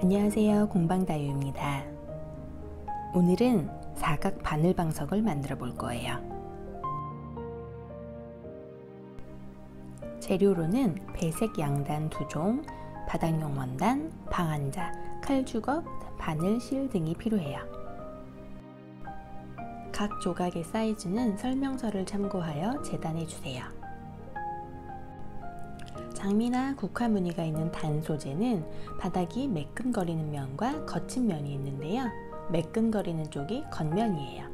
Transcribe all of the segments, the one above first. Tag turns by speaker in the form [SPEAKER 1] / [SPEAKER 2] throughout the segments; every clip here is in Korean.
[SPEAKER 1] 안녕하세요, 공방다유입니다. 오늘은 사각 바늘 방석을 만들어 볼 거예요. 재료로는 배색 양단 2종, 바닥용 원단, 방한자, 칼주걱, 바늘, 실 등이 필요해요. 각 조각의 사이즈는 설명서를 참고하여 재단해 주세요. 장미나 국화 무늬가 있는 단 소재는 바닥이 매끈거리는 면과 거친 면이 있는데요. 매끈거리는 쪽이 겉면이에요.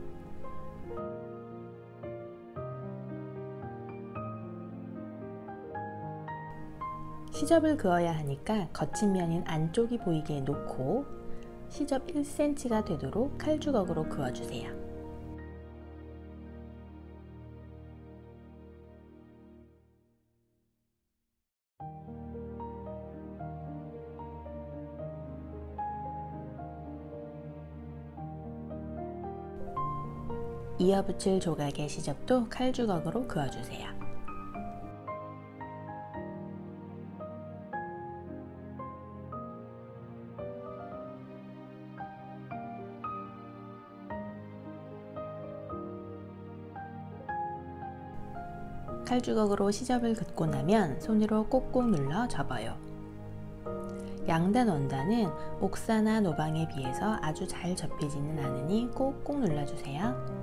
[SPEAKER 1] 시접을 그어야 하니까 거친 면인 안쪽이 보이게 놓고 시접 1cm가 되도록 칼주걱으로 그어주세요. 이어붙일 조각의 시접도 칼주걱으로 그어주세요. 칼주걱으로 시접을 긋고 나면 손으로 꼭꼭 눌러 접어요. 양단 원단은 옥사나 노방에 비해서 아주 잘 접히지는 않으니 꼭꼭 눌러주세요.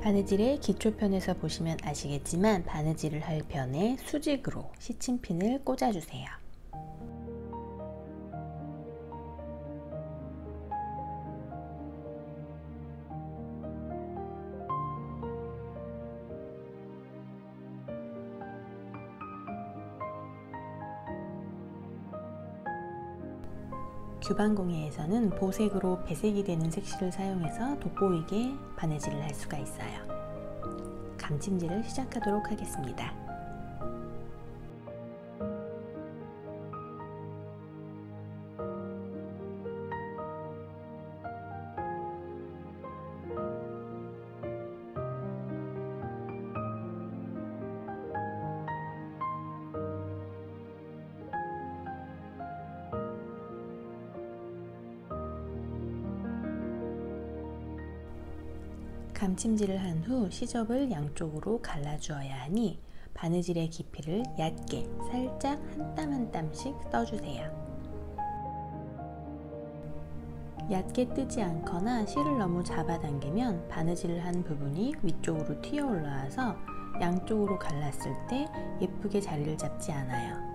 [SPEAKER 1] 바느질의 기초편에서 보시면 아시겠지만 바느질을 할 편에 수직으로 시침핀을 꽂아주세요. 규반공예에서는 보색으로 배색이 되는 색실을 사용해서 돋보이게 바느질을 할 수가 있어요. 감침질을 시작하도록 하겠습니다. 감침질을 한 후 시접을 양쪽으로 갈라주어야 하니 바느질의 깊이를 얕게 살짝 한 땀 한 땀씩 떠주세요. 얕게 뜨지 않거나 실을 너무 잡아당기면 바느질을 한 부분이 위쪽으로 튀어 올라와서 양쪽으로 갈랐을 때 예쁘게 자리를 잡지 않아요.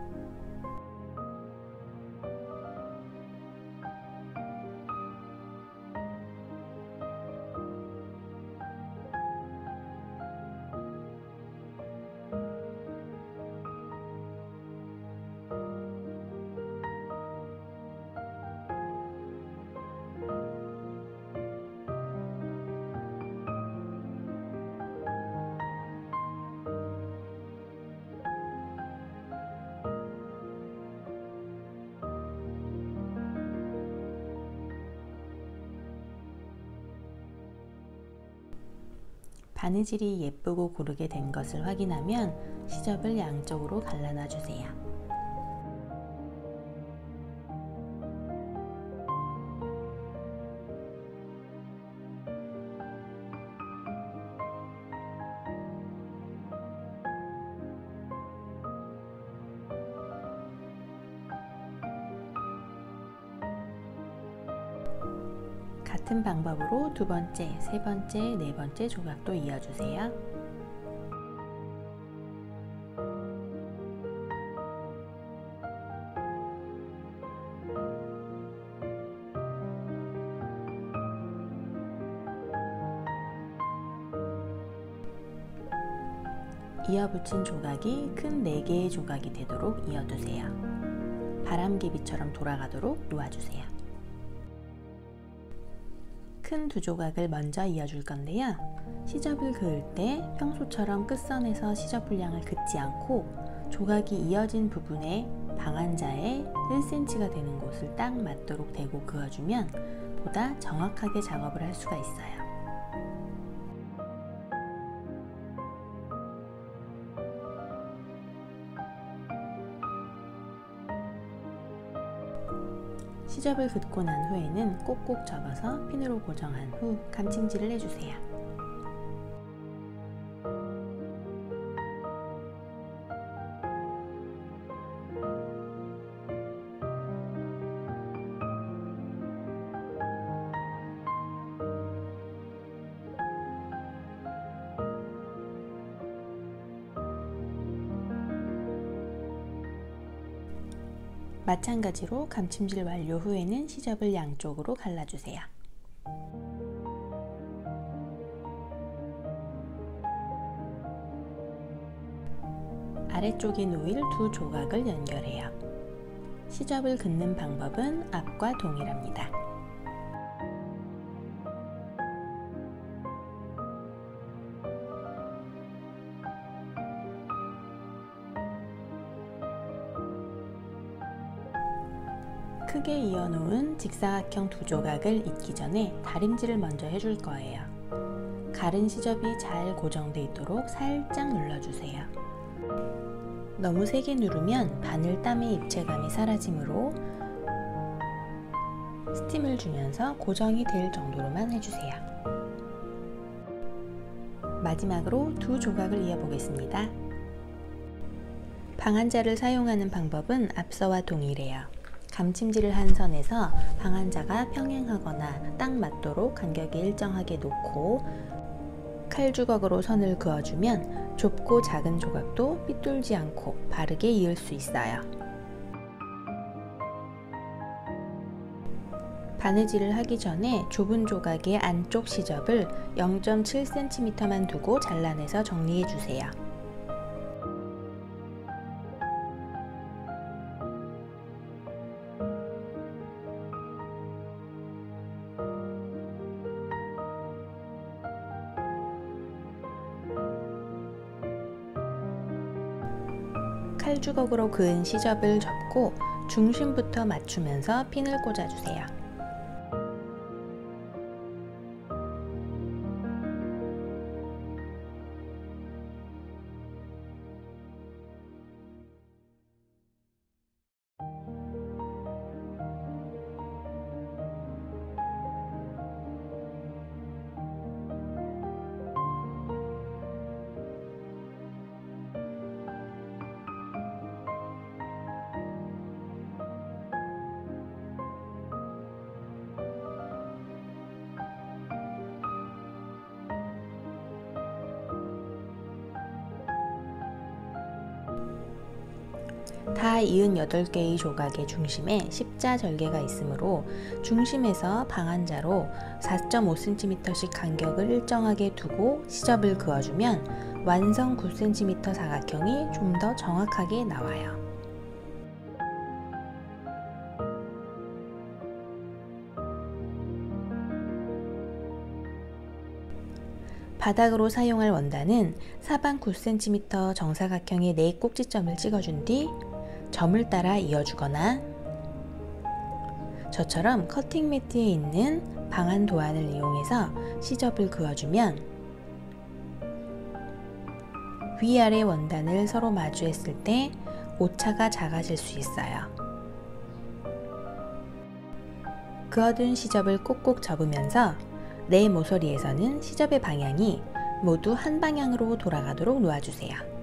[SPEAKER 1] 바느질이 예쁘고 고르게 된 것을 확인하면 시접을 양쪽으로 갈라놔 주세요. 같은 방법으로 두 번째, 세 번째, 네 번째 조각도 이어주세요. 이어붙인 조각이 큰 4개의 조각이 되도록 이어두세요. 바람개비처럼 돌아가도록 놓아주세요. 큰 2조각을 먼저 이어줄 건데요. 시접을 그을 때 평소처럼 끝선에서 시접 분량을 긋지 않고 조각이 이어진 부분에 방한자에 1cm가 되는 곳을 딱 맞도록 대고 그어주면 보다 정확하게 작업을 할 수가 있어요. 시접을 긋고 난 후에는 꼭꼭 접어서 핀으로 고정한 후 감침질을 해주세요. 마찬가지로 감침질 완료 후에는 시접을 양쪽으로 갈라주세요. 아래쪽에 놓일 두 조각을 연결해요. 시접을 긋는 방법은 앞과 동일합니다. 크게 이어놓은 직사각형 두 조각을 잇기 전에 다림질을 먼저 해줄 거예요. 가른 시접이 잘 고정돼 있도록 살짝 눌러주세요. 너무 세게 누르면 바늘 땀의 입체감이 사라지므로 스팀을 주면서 고정이 될 정도로만 해주세요. 마지막으로 두 조각을 이어보겠습니다. 방한자를 사용하는 방법은 앞서와 동일해요. 감침질을 한 선에서 방한자가 평행하거나 딱 맞도록 간격이 일정하게 놓고 칼주걱으로 선을 그어주면 좁고 작은 조각도 삐뚤지 않고 바르게 이을 수 있어요. 바느질을 하기 전에 좁은 조각의 안쪽 시접을 0.7cm만 두고 잘라내서 정리해주세요. 칼주걱으로 그은 시접을 접고 중심부터 맞추면서 핀을 꽂아주세요. 다 이은 8개의 조각의 중심에 십자 절개가 있으므로 중심에서 방한자로 4.5cm씩 간격을 일정하게 두고 시접을 그어주면 완성 9cm 사각형이 좀 더 정확하게 나와요. 바닥으로 사용할 원단은 사방 9cm 정사각형의 4 꼭지점을 찍어준 뒤 점을 따라 이어주거나 저처럼 커팅 매트에 있는 방한 도안을 이용해서 시접을 그어주면 위아래 원단을 서로 마주했을 때 오차가 작아질 수 있어요. 그어둔 시접을 꼭꼭 접으면서 내 모서리에서는 시접의 방향이 모두 한 방향으로 돌아가도록 놓아주세요.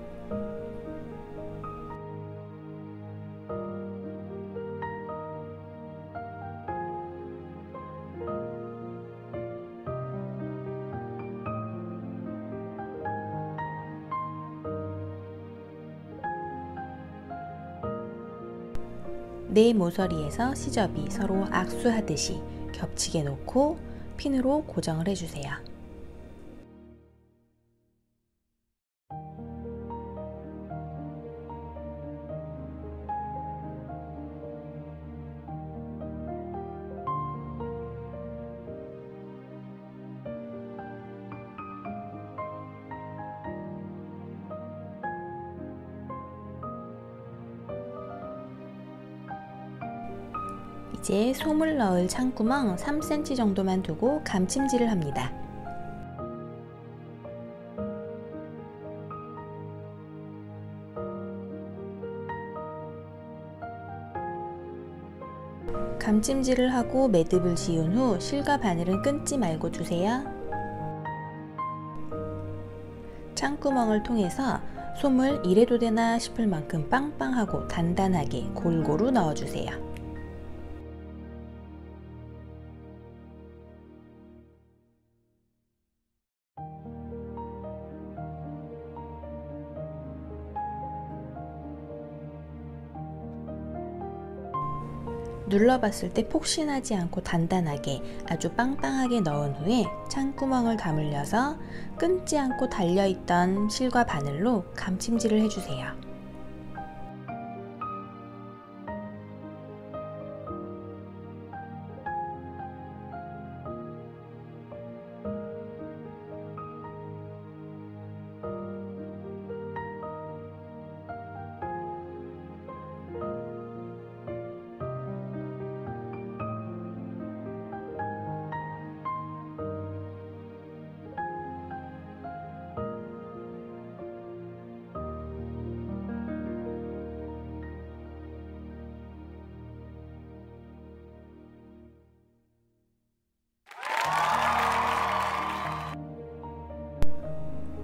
[SPEAKER 1] 내 모서리에서 시접이 서로 악수하듯이 겹치게 놓고 핀으로 고정을 해주세요. 이제 솜을 넣을 창구멍 3cm 정도만 두고 감침질을 합니다. 감침질을 하고 매듭을 지은 후 실과 바늘은 끊지 말고 두세요. 창구멍을 통해서 솜을 이래도 되나 싶을 만큼 빵빵하고 단단하게 골고루 넣어주세요. 눌러봤을 때 폭신하지 않고 단단하게 아주 빵빵하게 넣은 후에 창구멍을 다물려서 끊지 않고 달려있던 실과 바늘로 감침질을 해주세요.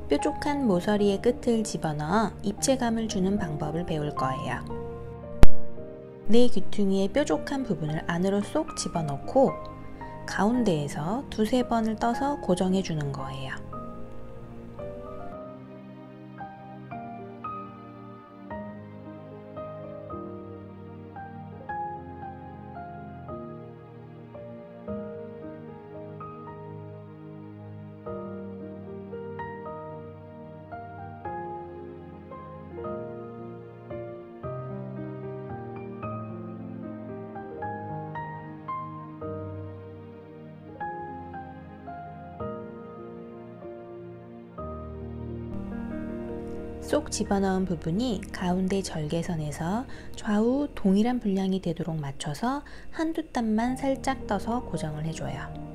[SPEAKER 1] 뾰족한 모서리의 끝을 집어넣어 입체감을 주는 방법을 배울 거예요. 내 귀퉁이의 뾰족한 부분을 안으로 쏙 집어넣고 가운데에서 두세 번을 떠서 고정해 주는 거예요. 쏙 집어넣은 부분이 가운데 절개선에서 좌우 동일한 분량이 되도록 맞춰서 한두 땀만 살짝 떠서 고정을 해줘요.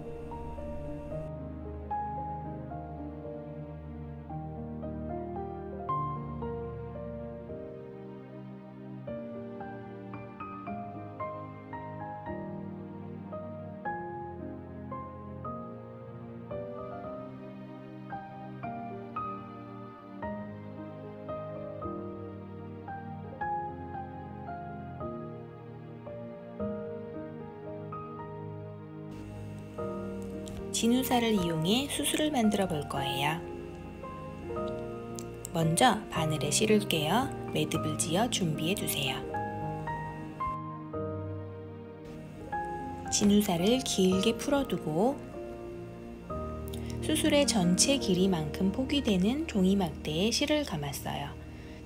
[SPEAKER 1] 진우살을 이용해 수술을 만들어 볼 거예요. 먼저 바늘에 실을 꿰어 매듭을 지어 준비해 두세요. 진우살을 길게 풀어두고 수술의 전체 길이만큼 폭이 되는 종이 막대에 실을 감았어요.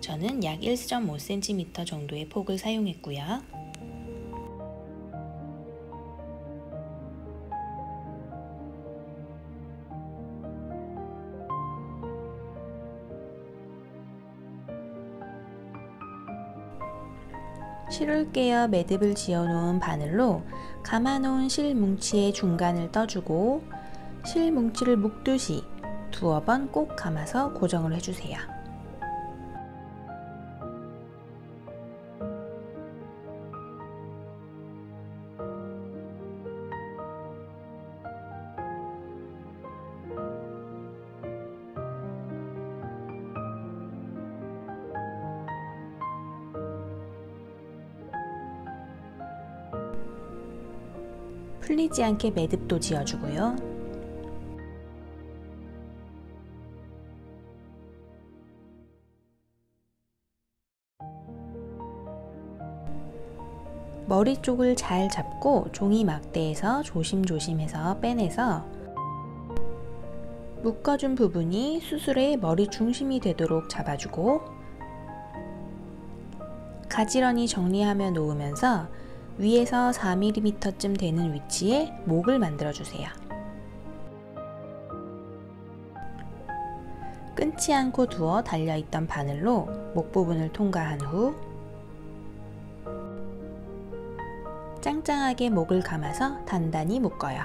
[SPEAKER 1] 저는 약 1.5cm 정도의 폭을 사용했고요. 실을 꿰어 매듭을 지어 놓은 바늘로 감아 놓은 실 뭉치의 중간을 떠주고 실 뭉치를 묶듯이 두어 번 꼭 감아서 고정을 해주세요. 풀리지 않게 매듭도 지어주고요. 머리 쪽을 잘 잡고 종이 막대에서 조심조심해서 빼내서 묶어준 부분이 수술의 머리 중심이 되도록 잡아주고 가지런히 정리하며 놓으면서 위에서 4mm쯤 되는 위치에 목을 만들어주세요. 끊지 않고 두어 달려있던 바늘로 목 부분을 통과한 후 짱짱하게 목을 감아서 단단히 묶어요.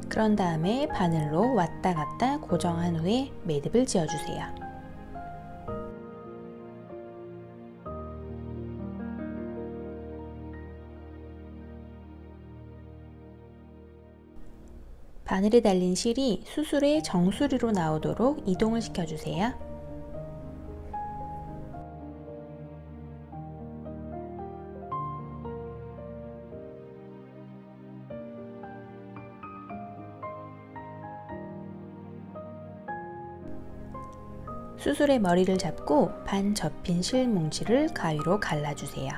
[SPEAKER 1] 그런 다음에 바늘로 왔다 갔다 고정한 후에 매듭을 지어주세요. 바늘에 달린 실이 수술의 정수리로 나오도록 이동을 시켜주세요. 수술의 머리를 잡고 반 접힌 실 뭉치를 가위로 갈라주세요.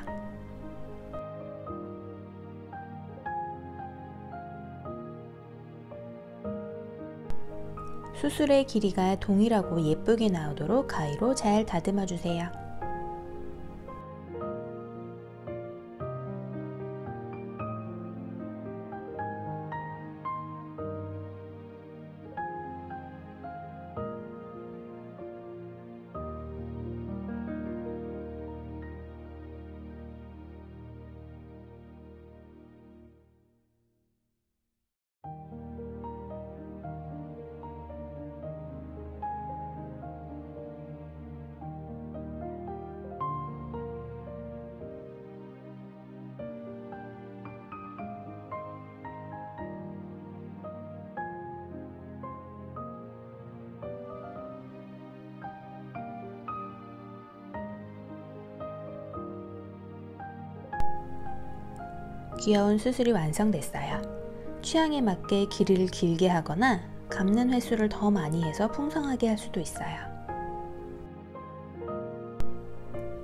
[SPEAKER 1] 수술의 길이가 동일하고 예쁘게 나오도록 가위로 잘 다듬어 주세요. 귀여운 수술이 완성됐어요. 취향에 맞게 길이를 길게 하거나 감는 횟수를 더 많이 해서 풍성하게 할 수도 있어요.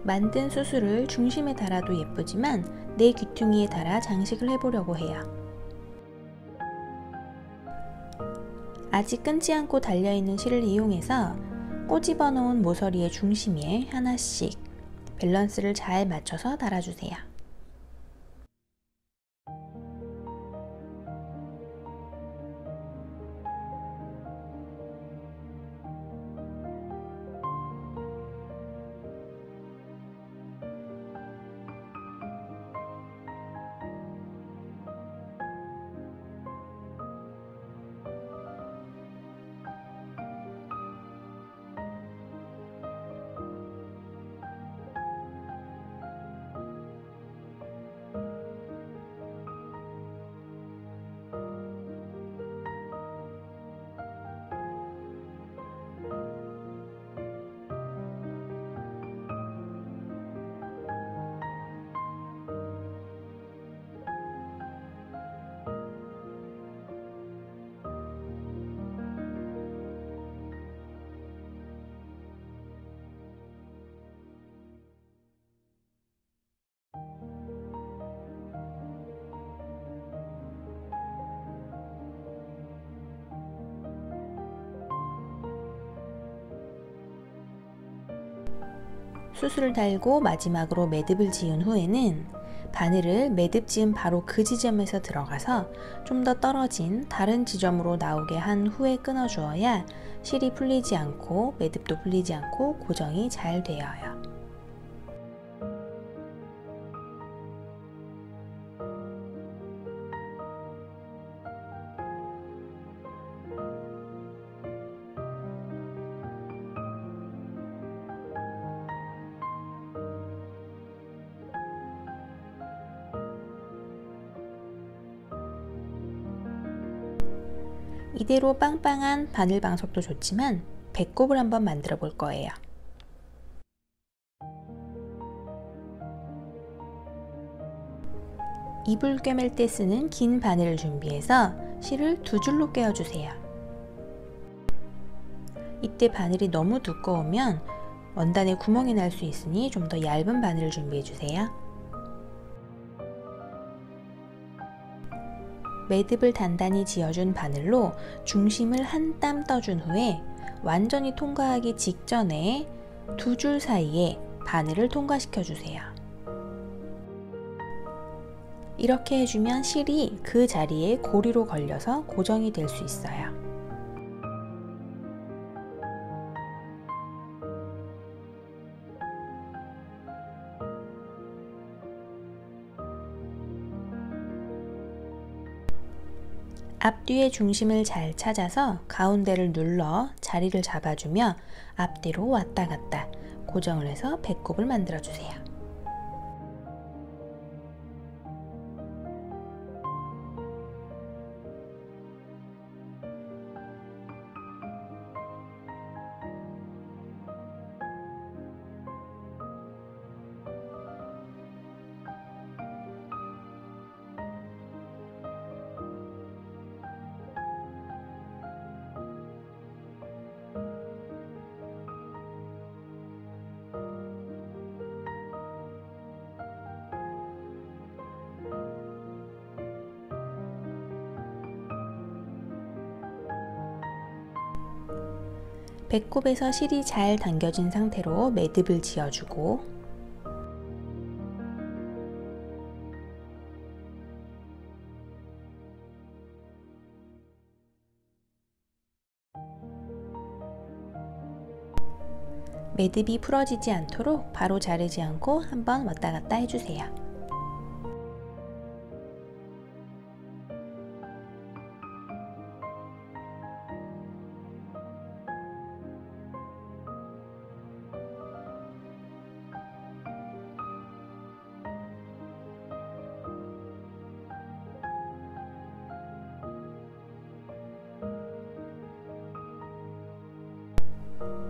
[SPEAKER 1] 만든 수술을 중심에 달아도 예쁘지만 내 귀퉁이에 달아 장식을 해보려고 해요. 아직 끊지 않고 달려있는 실을 이용해서 꼬집어 놓은 모서리의 중심에 하나씩 밸런스를 잘 맞춰서 달아주세요. 수술을 달고 마지막으로 매듭을 지은 후에는 바늘을 매듭 지은 바로 그 지점에서 들어가서 좀 더 떨어진 다른 지점으로 나오게 한 후에 끊어 주어야 실이 풀리지 않고 매듭도 풀리지 않고 고정이 잘 되어요. 이대로 빵빵한 바늘 방석도 좋지만 배꼽을 한번 만들어 볼 거예요. 이불 꿰맬 때 쓰는 긴 바늘을 준비해서 실을 두 줄로 꿰어주세요. 이때 바늘이 너무 두꺼우면 원단에 구멍이 날 수 있으니 좀 더 얇은 바늘을 준비해주세요. 매듭을 단단히 지어준 바늘로 중심을 한 땀 떠준 후에 완전히 통과하기 직전에 두 줄 사이에 바늘을 통과시켜 주세요. 이렇게 해주면 실이 그 자리에 고리로 걸려서 고정이 될 수 있어요. 앞뒤의 중심을 잘 찾아서 가운데를 눌러 자리를 잡아주며 앞뒤로 왔다 갔다 고정을 해서 배꼽을 만들어 주세요. 배꼽에서 실이 잘 당겨진 상태로 매듭을 지어주고 매듭이 풀어지지 않도록 바로 자르지 않고 한번 왔다 갔다 해주세요.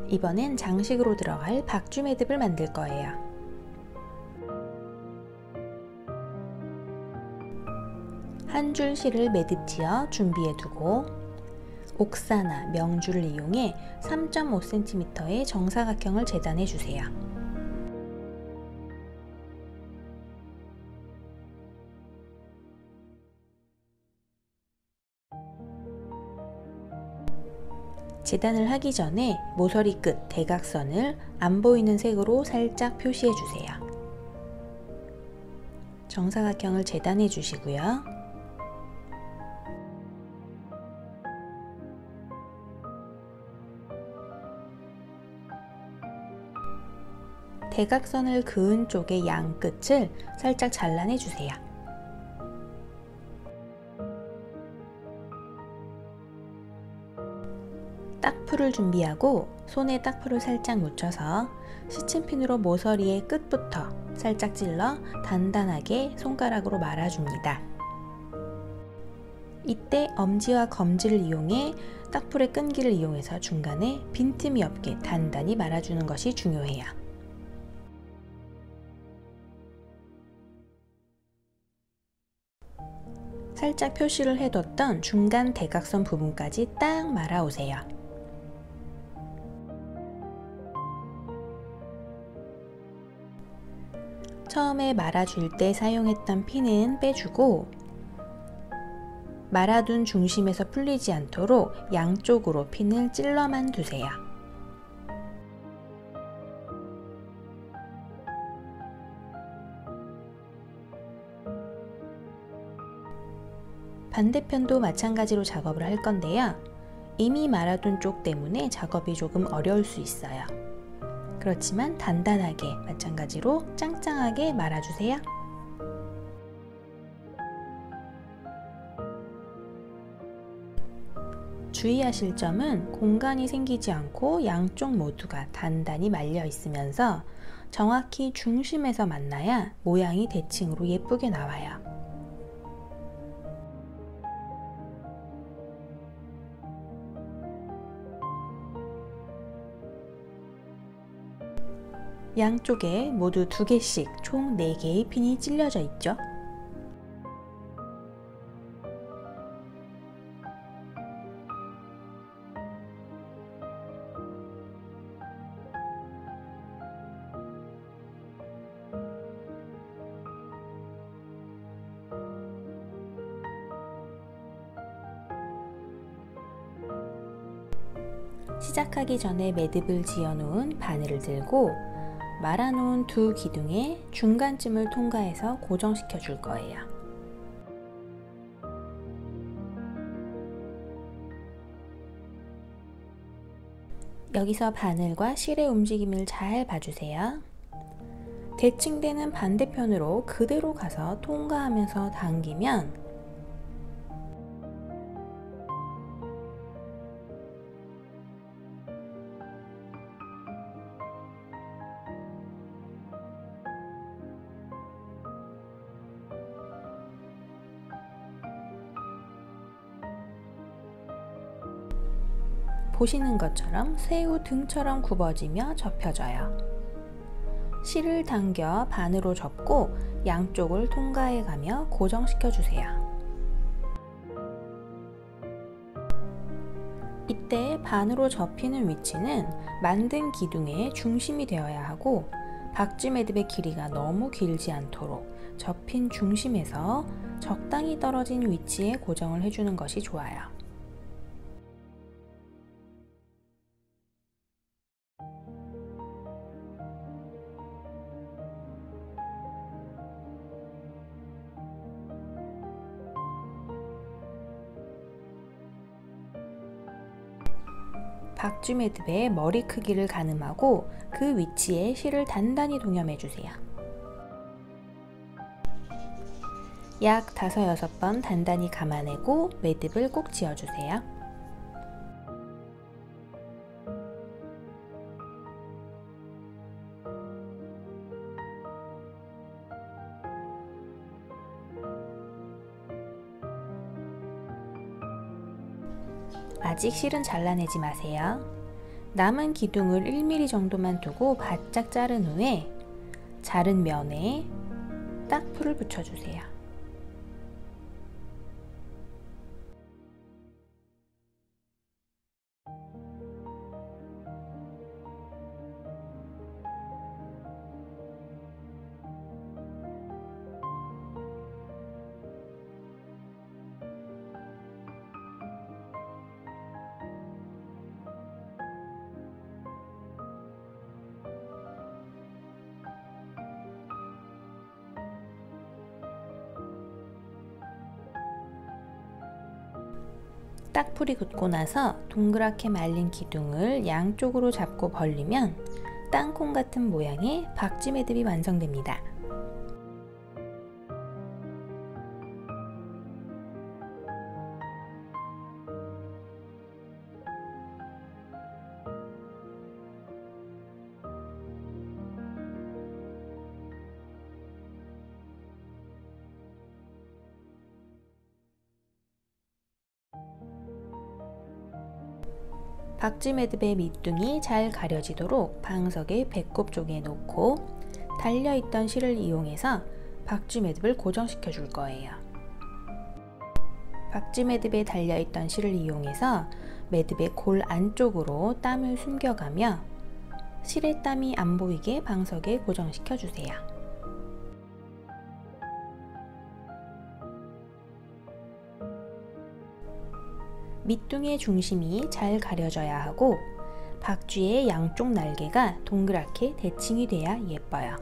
[SPEAKER 1] 이번엔 장식으로 들어갈 박쥐 매듭을 만들 거예요. 한 줄 실을 매듭 지어 준비해 두고 옥사나 명줄을 이용해 3.5cm의 정사각형을 재단해 주세요. 재단을 하기 전에 모서리 끝 대각선을 안 보이는 색으로 살짝 표시해 주세요. 정사각형을 재단해 주시고요. 대각선을 그은 쪽의 양 끝을 살짝 잘라내 주세요. 딱풀을 준비하고 손에 딱풀을 살짝 묻혀서 시침핀으로 모서리의 끝부터 살짝 찔러 단단하게 손가락으로 말아줍니다. 이때 엄지와 검지를 이용해 딱풀의 끈기를 이용해서 중간에 빈틈이 없게 단단히 말아주는 것이 중요해요. 살짝 표시를 해뒀던 중간 대각선 부분까지 딱 말아오세요. 처음에 말아줄 때 사용했던 핀은 빼주고 말아둔 중심에서 풀리지 않도록 양쪽으로 핀을 찔러만 두세요. 반대편도 마찬가지로 작업을 할 건데요. 이미 말아둔 쪽 때문에 작업이 조금 어려울 수 있어요. 그렇지만 단단하게 마찬가지로 짱짱하게 말아주세요. 주의하실 점은 공간이 생기지 않고 양쪽 모두가 단단히 말려 있으면서 정확히 중심에서 만나야 모양이 대칭으로 예쁘게 나와요. 양쪽에 모두 2개씩 총 4개의 핀이 찔려져 있죠. 시작하기 전에 매듭을 지어 놓은 바늘을 들고 말아놓은 2 기둥의 중간쯤을 통과해서 고정시켜 줄 거예요. 여기서 바늘과 실의 움직임을 잘 봐주세요. 대칭되는 반대편으로 그대로 가서 통과하면서 당기면 보시는 것처럼 새우 등처럼 굽어지며 접혀져요. 실을 당겨 반으로 접고 양쪽을 통과해 가며 고정시켜 주세요. 이때 반으로 접히는 위치는 만든 기둥의 중심이 되어야 하고 박쥐 매듭의 길이가 너무 길지 않도록 접힌 중심에서 적당히 떨어진 위치에 고정을 해주는 것이 좋아요. 박쥐 매듭의 머리 크기를 가늠하고 그 위치에 실을 단단히 동여매 주세요. 약 5-6번 단단히 감아내고 매듭을 꼭 지어주세요. 아직 실은 잘라내지 마세요. 남은 기둥을 1mm 정도만 두고 바짝 자른 후에 자른 면에 딱풀을 붙여주세요. 딱풀이 굳고 나서 동그랗게 말린 기둥을 양쪽으로 잡고 벌리면 땅콩 같은 모양의 박쥐 매듭이 완성됩니다. 박쥐 매듭의 밑둥이 잘 가려지도록 방석의 배꼽 쪽에 놓고 달려있던 실을 이용해서 박쥐 매듭을 고정시켜 줄 거예요. 박쥐 매듭에 달려있던 실을 이용해서 매듭의 골 안쪽으로 땀을 숨겨가며 실의 땀이 안 보이게 방석에 고정시켜 주세요. 밑둥의 중심이 잘 가려져야 하고 박쥐의 양쪽 날개가 동그랗게 대칭이 돼야 예뻐요.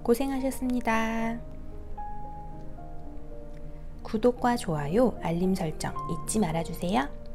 [SPEAKER 1] 고생하셨습니다. 구독과 좋아요, 알림 설정 잊지 말아주세요.